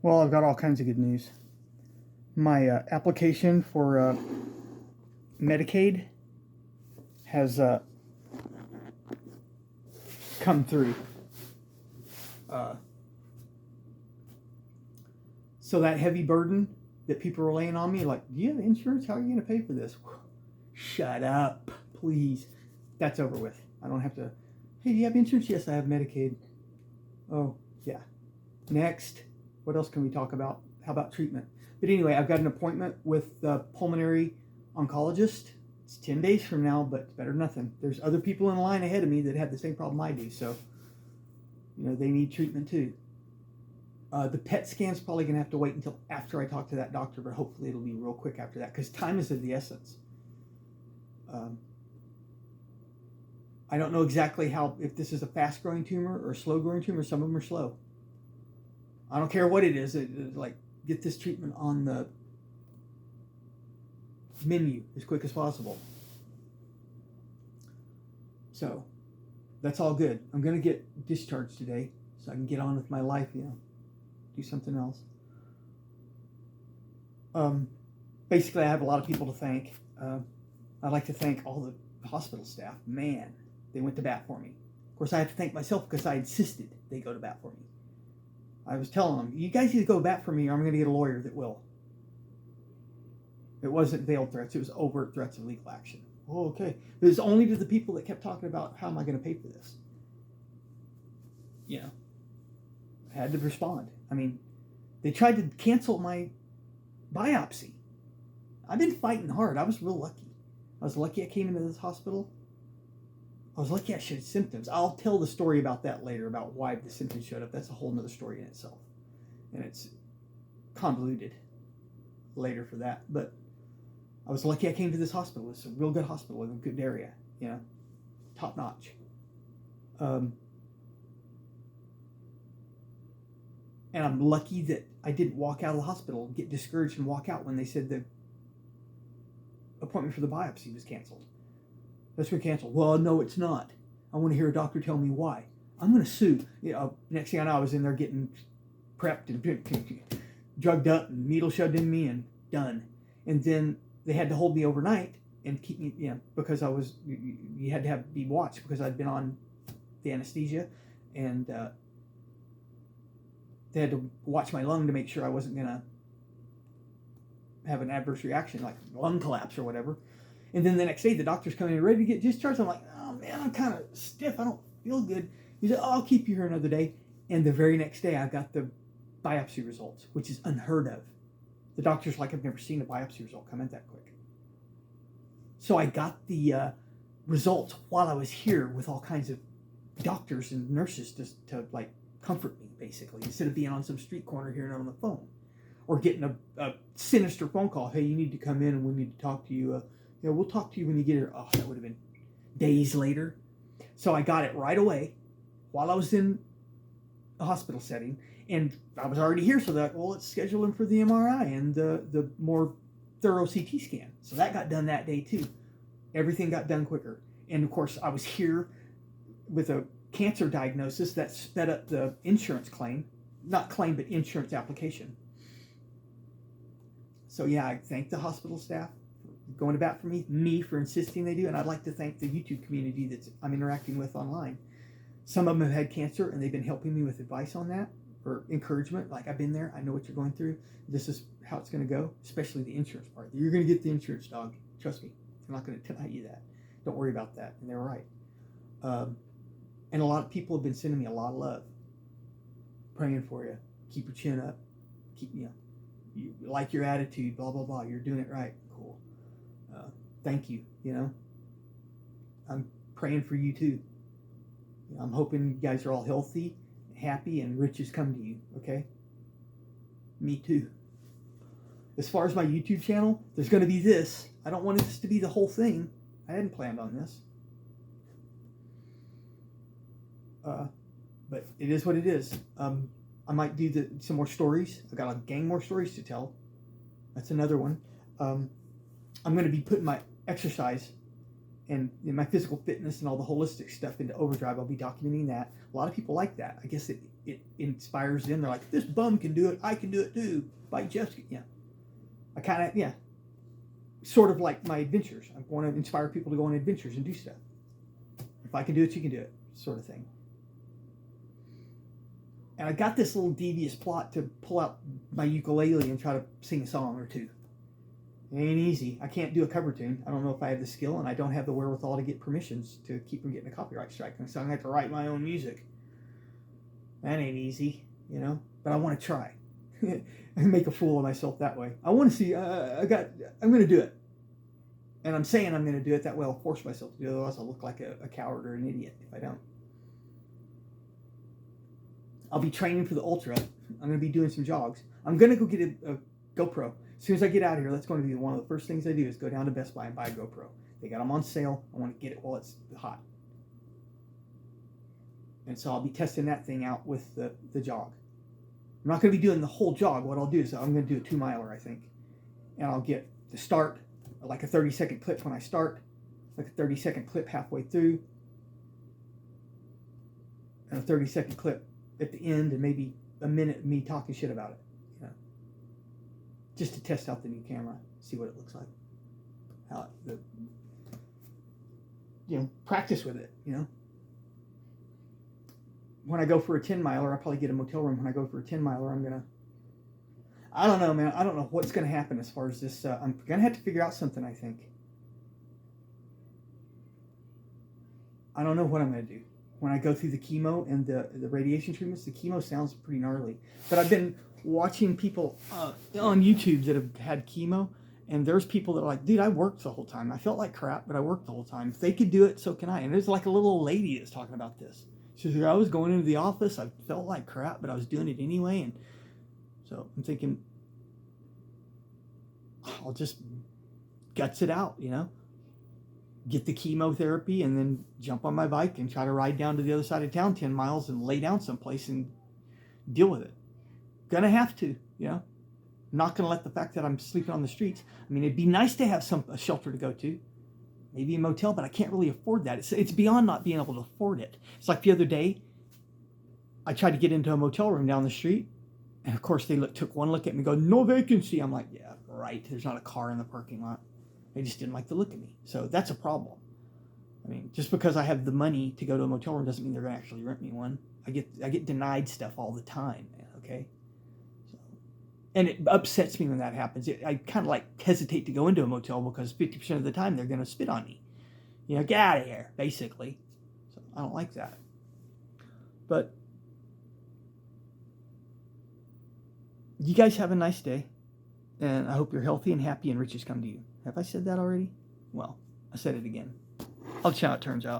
Well, I've got all kinds of good news. My application for Medicaid has come through. So that heavy burden that people are laying on me, like, do you have insurance? How are you going to pay for this? Shut up, please. That's over with. I don't have to. Hey, do you have insurance? Yes, I have Medicaid. Oh, yeah. Next. What else can we talk about? How about treatment? But anyway, I've got an appointment with the pulmonary oncologist. It's 10 days from now, but it's better than nothing. There's other people in line ahead of me that have the same problem I do, so they need treatment too. The PET scan's probably going to have to wait until after I talk to that doctor, but hopefully it'll be real quick after that because time is of the essence. I don't know exactly if this is a fast-growing tumor or a slow-growing tumor. Some of them are slow. I don't care what it is. Like, get this treatment on the menu as quick as possible. So, that's all good. I'm going to get discharged today so I can get on with my life, do something else. Basically, I have a lot of people to thank. I'd like to thank all the hospital staff. Man, they went to bat for me. Of course, I have to thank myself because I insisted they go to bat for me. I was telling them, you guys either go to bat for me or I'm going to get a lawyer that will. It wasn't veiled threats. It was overt threats of legal action. Oh, okay. It was only to the people that kept talking about, how am I going to pay for this? I had to respond. I mean, they tried to cancel my biopsy. I've been fighting hard. I was real lucky. I was lucky I came into this hospital. I was lucky I showed symptoms. I'll tell the story about that later, about why the symptoms showed up. That's a whole nother story in itself. And it's convoluted later for that. But I was lucky I came to this hospital. It's a real good hospital in a good area, top notch. And I'm lucky that I didn't walk out of the hospital, get discouraged and walk out when they said the appointment for the biopsy was canceled. That's been canceled. Well, no, it's not. I want to hear a doctor tell me why. I'm going to sue. Next thing I know, I was in there getting prepped and drugged up and needle shoved in me and done. And then they had to hold me overnight and keep me, because I was, you had to be watched because I'd been on the anesthesia, and they had to watch my lung to make sure I wasn't going to have an adverse reaction, like lung collapse or whatever. And then the next day, the doctor's coming in ready to get discharged. I'm like, oh man, I'm kind of stiff. I don't feel good. He said, oh, I'll keep you here another day. And the very next day, I got the biopsy results, which is unheard of. The doctor's like, I've never seen a biopsy result come in that quick. So I got the results while I was here with all kinds of doctors and nurses to like comfort me, basically, instead of being on some street corner hearing it on the phone or getting a sinister phone call. Hey, you need to come in and we need to talk to you. We'll talk to you when you get here. Oh, that would have been days later. So I got it right away while I was in a hospital setting, and I was already here, so let's schedule him for the MRI and the more thorough CT scan. So that got done that day too. Everything got done quicker. And of course, I was here with a cancer diagnosis that sped up the insurance claim. Not claim, but insurance application. So yeah, I thank the hospital staff for going to bat for me for insisting they do, and I'd like to thank the YouTube community that I'm interacting with online. Some of them have had cancer, and they've been helping me with advice on that, or encouragement, like, I've been there, I know what you're going through, this is how it's going to go, especially the insurance part. You're going to get the insurance, dog. Trust me. I'm not going to tell you that. Don't worry about that. And they're right. And a lot of people have been sending me a lot of love, praying for you. Keep your chin up. You like your attitude, blah, blah, blah. You're doing it right. Cool. Thank you, I'm praying for you too. I'm hoping you guys are all healthy, happy, and riches come to you, okay? Me too. As far as my YouTube channel, there's going to be this. I don't want this to be the whole thing. I hadn't planned on this. But it is what it is. I might do some more stories. I've got a gang more stories to tell. That's another one. I'm going to be putting my exercise and my physical fitness and all the holistic stuff into overdrive. I'll be documenting that. A lot of people like that. I guess it inspires them. They're like, this bum can do it. I can do it too. By Jeff's, yeah. I kind of, yeah. Sort of like my adventures. I want to inspire people to go on adventures and do stuff. If I can do it, you can do it, sort of thing. And I got this little devious plot to pull out my ukulele and try to sing a song or two. It ain't easy. I can't do a cover tune. I don't know if I have the skill, and I don't have the wherewithal to get permissions to keep from getting a copyright strike. So I have to write my own music. That ain't easy, you know. But I want to try. I make a fool of myself that way. I want to see. I'm going to do it, and I'm saying I'm going to do it. That way, I'll force myself to do it. Otherwise, I'll look like a coward or an idiot if I don't. I'll be training for the ultra. I'm going to be doing some jogs. I'm going to go get a GoPro. As soon as I get out of here, that's going to be one of the first things I do is go down to Best Buy and buy a GoPro. They got them on sale. I want to get it while it's hot. And so I'll be testing that thing out with the jog. I'm not going to be doing the whole jog. What I'll do is I'm going to do a 2-miler, I think. And I'll get the start, like a 30-second clip when I start, like a 30-second clip halfway through, and a 30-second clip at the end, and maybe a minute of me talking shit about it, you know, just to test out the new camera, see what it looks like, how practice with it, you know. When I go for a 10-miler, I'll probably get a motel room. When I go for a 10-miler, I don't know, man. I don't know what's gonna happen as far as this. I'm gonna have to figure out something, I think. I don't know what I'm gonna do. When I go through the chemo and the radiation treatments, the chemo sounds pretty gnarly. But I've been watching people on YouTube that have had chemo, and there's people that are like, dude, I worked the whole time. I felt like crap, but I worked the whole time. If they could do it, so can I. And there's like a little old lady that's talking about this. She said, I was going into the office, I felt like crap, but I was doing it anyway. And so I'm thinking, I'll just guts it out, you know? Get the chemotherapy and then jump on my bike and try to ride down to the other side of town 10 miles and lay down someplace and deal with it. Gonna have to, you know. Not gonna let the fact that I'm sleeping on the streets. I mean, it'd be nice to have a shelter to go to, maybe a motel, but I can't really afford that. It's beyond not being able to afford it. It's like the other day, I tried to get into a motel room down the street, and of course they took one look at me and go, no vacancy. I'm like, yeah, right. There's not a car in the parking lot. They just didn't like the look of me. So that's a problem. I mean, just because I have the money to go to a motel room doesn't mean they're going to actually rent me one. I get denied stuff all the time, man, okay? So, and it upsets me when that happens. I kind of like hesitate to go into a motel because 50% of the time they're going to spit on me. You know, get out of here, basically. So I don't like that. But you guys have a nice day. And I hope you're healthy and happy and riches come to you. Have I said that already? Well, I said it again. I'll see how it turns out.